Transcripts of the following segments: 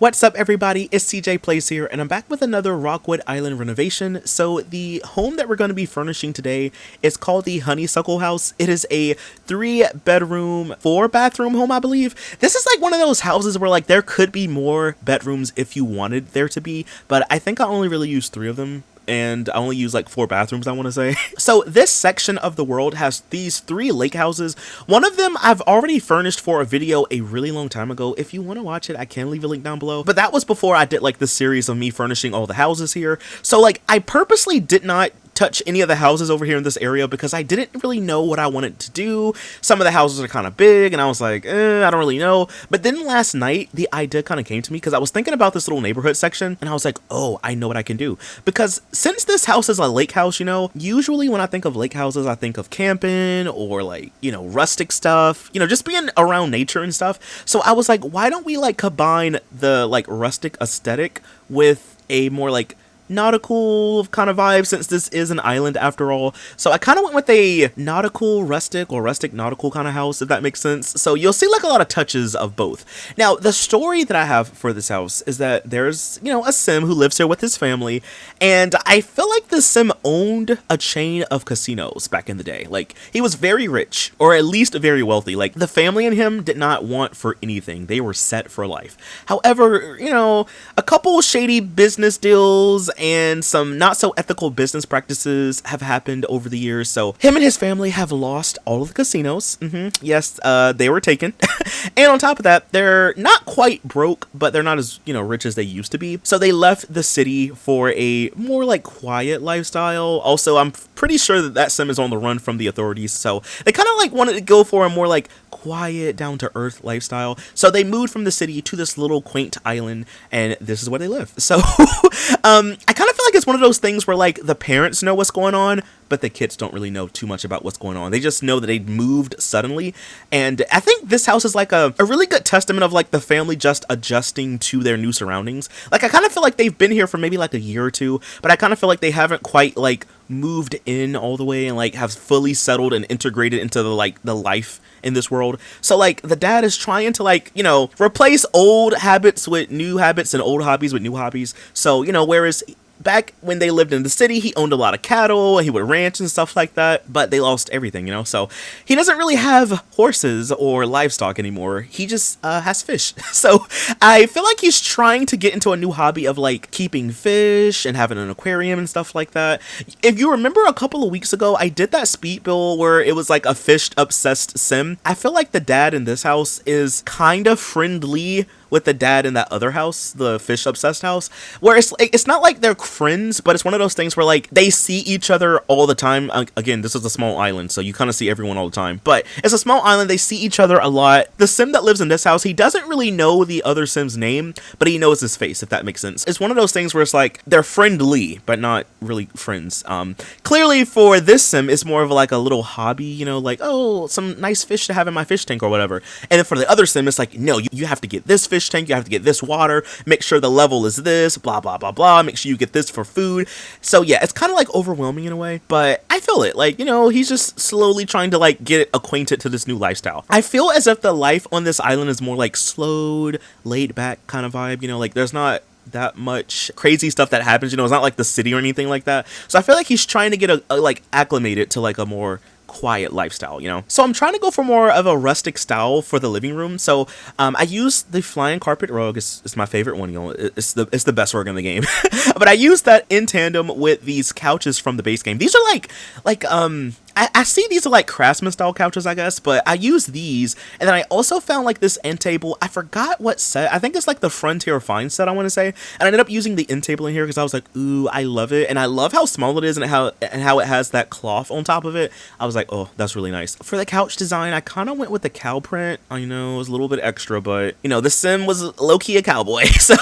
What's up everybody, it's CJ Plays here, and I'm back with another Rockwood Island renovation. So the home that we're going to be furnishing today is called the Honeysuckle House. It is a 3-bedroom, 4-bathroom home, I believe. This is like one of those houses where like there could be more bedrooms if you wanted there to be, but I think I only really used 3 of them. And I only use like 4 bathrooms, I want to say. So this section of the world has these 3 lake houses. One of them I've already furnished for a video a really long time ago. If you want to watch it, I can leave a link down below. But that was before I did like the series of me furnishing all the houses here. So like I purposely did not touch any of the houses over here in this area because I didn't really know what I wanted to do. Some of the houses are kind of big and I was like, I don't really know. But then last night the idea kind of came to me because I was thinking about this little neighborhood section and I was like, oh, I know what I can do. Because since this house is a lake house, you know, usually when I think of lake houses, I think of camping or like, you know, rustic stuff, you know, just being around nature and stuff. So I was like, why don't we like combine the like rustic aesthetic with a more like nautical kind of vibe, since this is an island after all. So I kind of went with a nautical rustic or rustic nautical kind of house, if that makes sense. So you'll see like a lot of touches of both. Now the story that I have for this house is that there's, you know, a sim who lives here with his family, and I feel like the sim owned a chain of casinos back in the day. Like he was very rich, or at least very wealthy. Like the family and him did not want for anything. They were set for life. However, you know, a couple shady business deals and some not so ethical business practices have happened over the years. So him and his family have lost all of the casinos. Yes, they were taken. And on top of that, they're not quite broke, but they're not as, you know, rich as they used to be. So they left the city for a more like quiet lifestyle. Also, I'm pretty sure that that sim is on the run from the authorities. So they kind of like wanted to go for a more like quiet, down to earth lifestyle. So they moved from the city to this little quaint island, and this is where they live. So I kind of feel like it's one of those things where like the parents know what's going on, but the kids don't really know too much about what's going on. They just know that they moved suddenly. And I think this house is like a really good testament of like the family just adjusting to their new surroundings. Like I kind of feel like they've been here for maybe like a year or two, but I kind of feel like they haven't quite like moved in all the way and like have fully settled and integrated into the like the life in this world. So like the dad is trying to like, you know, replace old habits with new habits and old hobbies with new hobbies. So, you know, whereas back when they lived in the city, he owned a lot of cattle and he would ranch and stuff like that, but they lost everything, you know? So he doesn't really have horses or livestock anymore. He just has fish. So I feel like he's trying to get into a new hobby of like keeping fish and having an aquarium and stuff like that. If you remember a couple of weeks ago, I did that speed build where it was like a fish obsessed sim. I feel like the dad in this house is kind of friendly with the dad in that other house, the fish obsessed house, where it's not like they're friends, but it's one of those things where like they see each other all the time. Again, this is a small island, so you kind of see everyone all the time, but it's a small island. They see each other a lot. The sim that lives in this house, he doesn't really know the other sim's name, but he knows his face, if that makes sense. It's one of those things where it's like they're friendly, but not really friends. Clearly for this sim, it's more of like a little hobby, you know, like, oh, some nice fish to have in my fish tank or whatever. And then for the other sim, it's like, no, you have to get this fish tank, you have to get this water, make sure the level is this, blah blah blah blah, make sure you get this for food. So yeah, it's kind of like overwhelming in a way, but I feel it. Like, you know, he's just slowly trying to like get acquainted to this new lifestyle. I feel as if the life on this island is more like slowed, laid back kind of vibe, you know, like there's not that much crazy stuff that happens, you know, it's not like the city or anything like that. So I feel like he's trying to get like acclimated to like a more quiet lifestyle, you know? So I'm trying to go for more of a rustic style for the living room. So I use the flying carpet rug. It's my favorite one, you know, it's the best rug in the game. But I use that in tandem with these couches from the base game. These are like I see these are like craftsman style couches, I guess, but I use these. And then I also found like this end table. I forgot what set. I think it's like the Frontier Fine set, I want to say. And I ended up using the end table in here because I was like, ooh, I love it. And I love how small it is and how it has that cloth on top of it. I was like, oh, that's really nice. For the couch design, I kind of went with the cow print. I know it was a little bit extra, but you know, the sim was low-key a cowboy. So,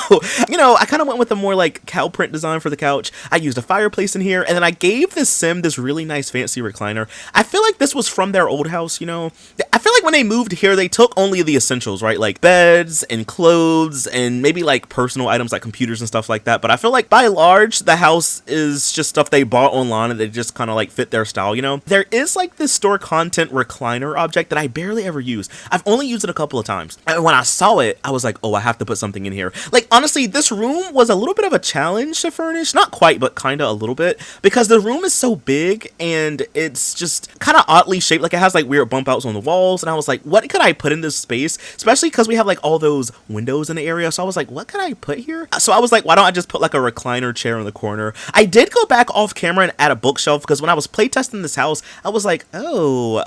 you know, I kind of went with a more like cow print design for the couch. I used a fireplace in here, and then I gave this sim this really nice fancy recliner. here. I feel like this was from their old house, you know? I feel like when they moved here, they took only the essentials, right? Like beds and clothes and maybe like personal items like computers and stuff like that. But I feel like by large, the house is just stuff they bought online and they just kind of like fit their style, you know? There is like this store content recliner object that I barely ever use. I've only used it a couple of times. And when I saw it, I was like, oh, I have to put something in here. Like, honestly, this room was a little bit of a challenge to furnish. Not quite, but kind of a little bit. Because the room is so big and it's just kind of oddly shaped. Like, it has like weird bump outs on the walls. And I was like, what could I put in this space? Especially because we have like all those windows in the area. So I was like, what could I put here? So I was like, why don't I just put like a recliner chair in the corner? I did go back off camera and add a bookshelf because when I was playtesting this house, I was like, oh,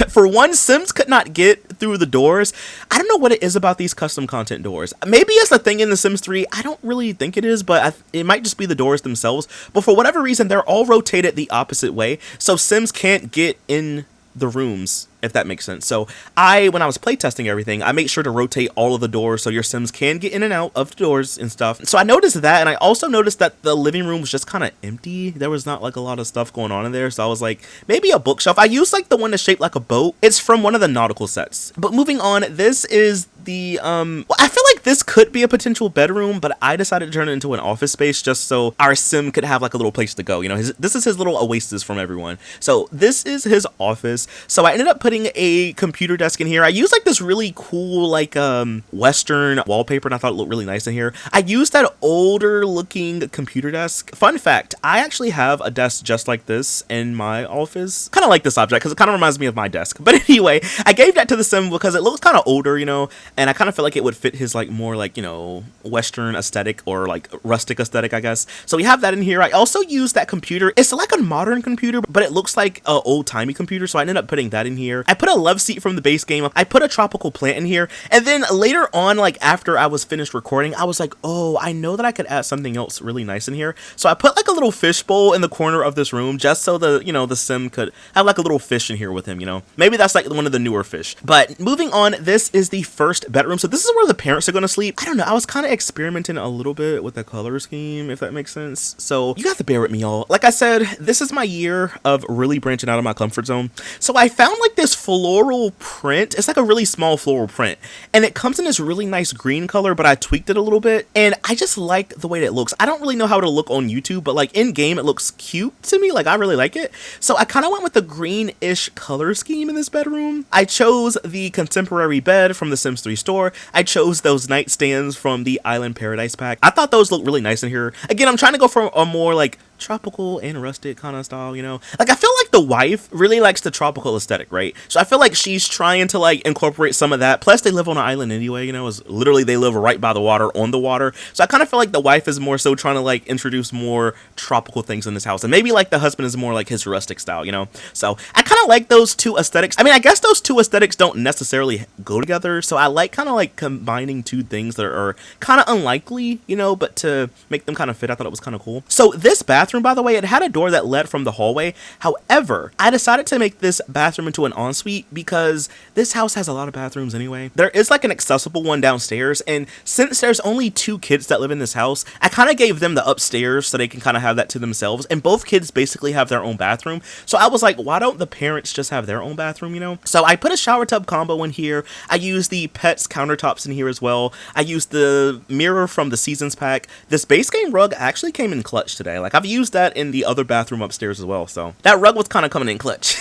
for one, Sims could not get through the doors. I don't know what it is about these custom content doors. Maybe it's a thing in The Sims 3. I don't really think it is, but it might just be the doors themselves. But for whatever reason, they're all rotated the opposite way. So Sims can't get in the rooms, if that makes sense. So when I was playtesting everything, I made sure to rotate all of the doors so your Sims can get in and out of the doors and stuff. So I noticed that, and I also noticed that the living room was just kind of empty. There was not like a lot of stuff going on in there. So I was like, maybe a bookshelf. I used like the one that's shaped like a boat. It's from one of the Nautical sets. But moving on, this is the well, I feel like this could be a potential bedroom, but I decided to turn it into an office space just so our Sim could have like a little place to go. You know, this is his little oasis from everyone. So this is his office. So I ended up putting a computer desk in here. I used like this really cool like Western wallpaper, and I thought it looked really nice in here. I used that older looking computer desk. Fun fact, I actually have a desk just like this in my office. Kind of like this object because it kind of reminds me of my desk. But anyway, I gave that to the Sim because it looks kind of older, you know, and I kind of feel like it would fit his like more like, you know, Western aesthetic or like rustic aesthetic, I guess. So we have that in here. I also used that computer. It's like a modern computer, but it looks like an old-timey computer. So I ended up putting that in here. I put a love seat from the base game. I put a tropical plant in here. And then later on, like after I was finished recording, I was like, oh, I know that I could add something else really nice in here. So I put like a little fish bowl in the corner of this room just so the, you know, the Sim could have like a little fish in here with him, you know. Maybe that's like one of the newer fish. But moving on, this is the first bedroom. So this is where the parents are going to sleep. I don't know. I was kind of experimenting a little bit with the color scheme, if that makes sense. So you have to bear with me, y'all. Like I said, this is my year of really branching out of my comfort zone. So I found like this floral print. It's like a really small floral print. And it comes in this really nice green color, but I tweaked it a little bit. And I just like the way that it looks. I don't really know how to look on YouTube, but like in game, it looks cute to me. Like I really like it. So I kind of went with the greenish color scheme in this bedroom. I chose the contemporary bed from the Sims 3 store. I chose those nightstands from the Island Paradise pack. I thought those looked really nice in here. Again, I'm trying to go for a more like tropical and rustic kind of style, you know. Like I feel like the wife really likes the tropical aesthetic, right? So I feel like she's trying to like incorporate some of that. Plus they live on an island anyway, you know, is literally they live right by the water, on the water. So I kind of feel like the wife is more so trying to like introduce more tropical things in this house, and maybe like the husband is more like his rustic style, you know. So I kind of like those two aesthetics. I mean, I guess those two aesthetics don't necessarily go together, so I like kind of like combining two things that are kind of unlikely, you know, but to make them kind of fit, I thought it was kind of cool. So this bathroom, by the way, it had a door that led from the hallway. However, I decided to make this bathroom into an ensuite because this house has a lot of bathrooms anyway. There is like an accessible one downstairs, and since there's only 2 kids that live in this house, I kind of gave them the upstairs so they can kind of have that to themselves, and both kids basically have their own bathroom. So I was like, why don't the parents just have their own bathroom, you know? So I put a shower tub combo in here. I used the pets countertops in here as well. I used the mirror from the seasons pack. This base game rug actually came in clutch today. Like I've used that in the other bathroom upstairs as well, so that rug was kind of coming in clutch.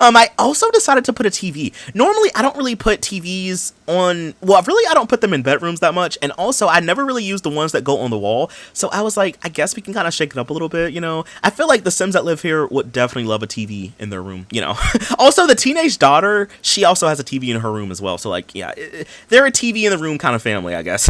I also decided to put a TV. Normally I don't really put TVs on, well really I don't put them in bedrooms that much, and also I never really use the ones that go on the wall. So I was like, I guess we can kind of shake it up a little bit, you know. I feel like the Sims that live here would definitely love a TV in their room, you know. Also the teenage daughter, she also has a TV in her room as well, so like yeah, they're a TV in the room kind of family, I guess.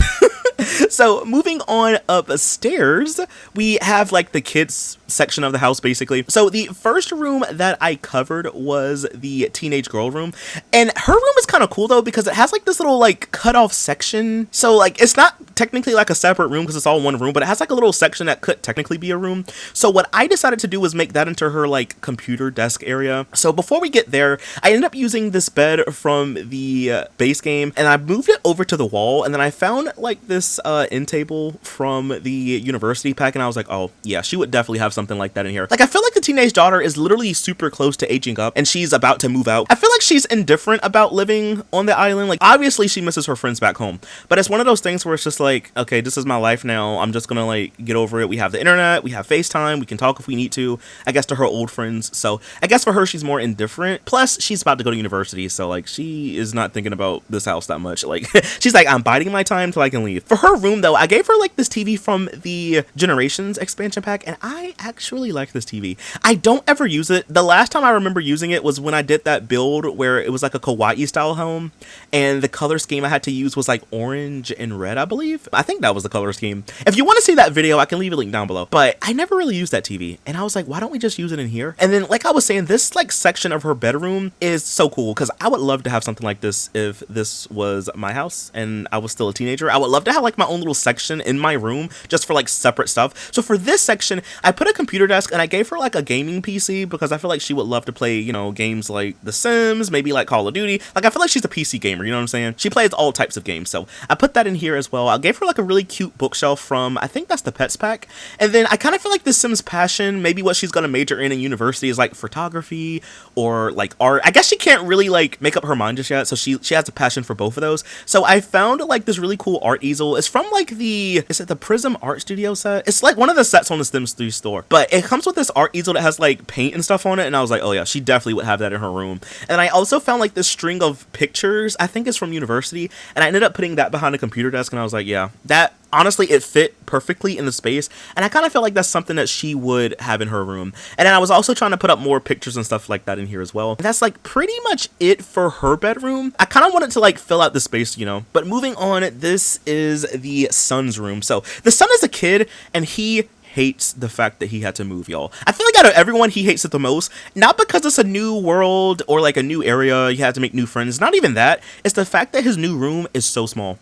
So moving on upstairs, we have like the kids section of the house basically. So the first room that I covered was the teenage girl room, and her room is kind of cool though because it has like this little like cut off section. So like it's not technically like a separate room because it's all one room, but it has like a little section that could technically be a room. So what I decided to do was make that into her like computer desk area. So before we get there, I ended up using this bed from the base game, and I moved it over to the wall, and then I found like this end table from the university pack, and I was like, oh yeah, she would definitely have something like that in here. Like, I feel like the teenage daughter is literally super close to aging up, and she's about to move out. I feel like she's indifferent about living on the island. Like, obviously she misses her friends back home, but it's one of those things where it's just like, okay, this is my life now. I'm just gonna like get over it. We have the internet, we have FaceTime, we can talk if we need to, I guess, to her old friends. So I guess for her, she's more indifferent. Plus, she's about to go to university, so like she is not thinking about this house that much. Like, she's like, I'm biding my time till I can leave. For her room though, I gave her like this TV from the Generations expansion pack, and I actually like this TV. I don't ever use it. The last time I remember using it was when I did that build where it was like a kawaii style home, and the color scheme I had to use was like orange and red, I believe. I think that was the color scheme. If you want to see that video, I can leave a link down below. But I never really used that TV, and I was like, why don't we just use it in here? And then, like I was saying, this like section of her bedroom is so cool because I would love to have something like this if this was my house and I was still a teenager. I would love to have like my own little section in my room just for like separate stuff. So for this section, I put a computer desk, and I gave her like a gaming PC because I feel like she would love to play, you know, games like The Sims, maybe like Call of Duty. Like, I feel like she's a PC gamer, you know what I'm saying? She plays all types of games, so I put that in here as well. I gave her like a really cute bookshelf from, I think that's the Pets pack. And then I kind of feel like the Sims passion, maybe what she's gonna major in university is like photography or like art. I guess she can't really like make up her mind just yet, so she has a passion for both of those. So I found like this really cool art easel. It's from like is it the Prism Art Studio set? It's like one of the sets on the Sims 3 store, but it comes with this art easel that has like paint and stuff on it, and I was like, oh yeah, she definitely would have that in her room. And I also found like this string of pictures, I think it's from university, and I ended up putting that behind a computer desk, and I was like, yeah, that honestly, it fit perfectly in the space, and I kind of feel like that's something that she would have in her room. And then I was also trying to put up more pictures and stuff like that in here as well. And that's like pretty much it for her bedroom. I kind of wanted to like fill out the space, you know. But moving on, this is the son's room. So the son is a kid, and he hates the fact that he had to move, y'all. I feel like out of everyone, he hates it the most. Not because it's a new world or like a new area, you have to make new friends. Not even that. It's the fact that his new room is so small.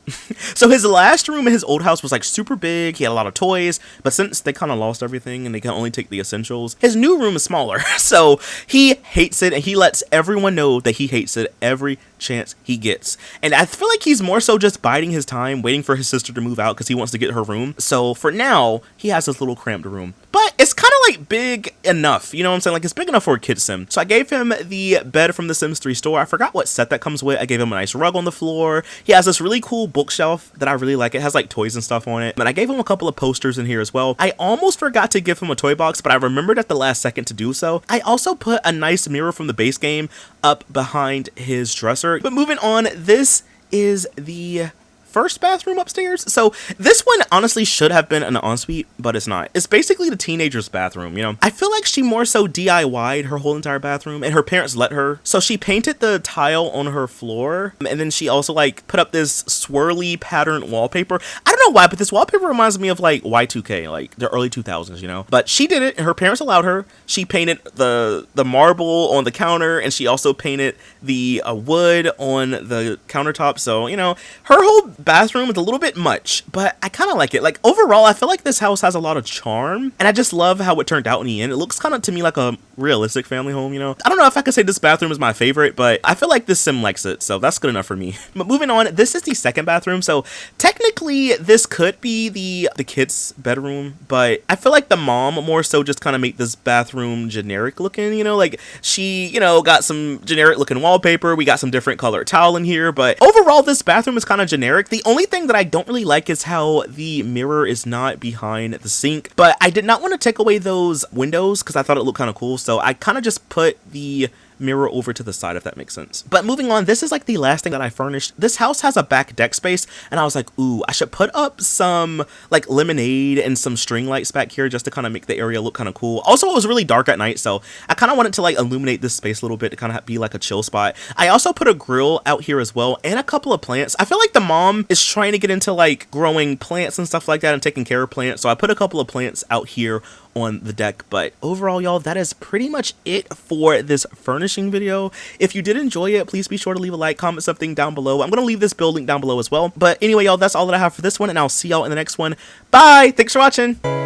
So his last room in his old house was like super big. He had a lot of toys, but since they kind of lost everything and they can only take the essentials, his new room is smaller. So he hates it, and he lets everyone know that he hates it every chance he gets. And I feel like he's more so just biding his time, waiting for his sister to move out because he wants to get her room. So for now, he has this little cramped room, but it's kind of like big enough, you know what I'm saying? Like, it's big enough for a kid sim. So I gave him the bed from the Sims 3 store. I forgot what set that comes with. I gave him a nice rug on the floor. He has this really cool bookshelf that I really like. It has like toys and stuff on it. And I gave him a couple of posters in here as well. I almost forgot to give him a toy box, but I remembered at the last second to do so. I also put a nice mirror from the base game up behind his dresser. But moving on, this is the first bathroom upstairs. So this one honestly should have been an ensuite, but it's not. It's basically the teenager's bathroom, you know? I feel like she more so DIY'd her whole entire bathroom, and her parents let her. So she painted the tile on her floor, and then she also like put up this swirly pattern wallpaper. I don't know why, but this wallpaper reminds me of like Y2K, like the early 2000s, you know? But she did it, and her parents allowed her. She painted the marble on the counter, and she also painted the wood on the countertop. So, you know, her whole bathroom is a little bit much, but I kind of like it. Like, overall, I feel like this house has a lot of charm, and I just love how it turned out in the end. It looks kind of to me like a realistic family home, you know? I don't know if I could say this bathroom is my favorite, but I feel like this sim likes it, so that's good enough for me. But moving on, this is the second bathroom. So technically this could be the kids' bedroom, but I feel like the mom more so just kind of made this bathroom generic looking, you know? Like, she, you know, got some generic looking wallpaper. We got some different colored towel in here, but overall this bathroom is kind of generic. The only thing that I don't really like is how the mirror is not behind the sink, but I did not want to take away those windows because I thought it looked kind of cool, so I kind of just put the mirror over to the side, if that makes sense. But moving on, this is like the last thing that I furnished. This house has a back deck space, and I was like, ooh, I should put up some like lemonade and some string lights back here just to kind of make the area look kind of cool. Also, it was really dark at night, so I kind of wanted to like illuminate this space a little bit to kind of be like a chill spot. I also put a grill out here as well, and a couple of plants. I feel like the mom is trying to get into like growing plants and stuff like that and taking care of plants, so I put a couple of plants out here on the deck. But overall, y'all, that is pretty much it for this furnishing video. If you did enjoy it, please be sure to leave a like, comment something down below. I'm gonna leave this build link down below as well. But anyway, y'all, that's all that I have for this one, and I'll see y'all in the next one. Bye. Thanks for watching.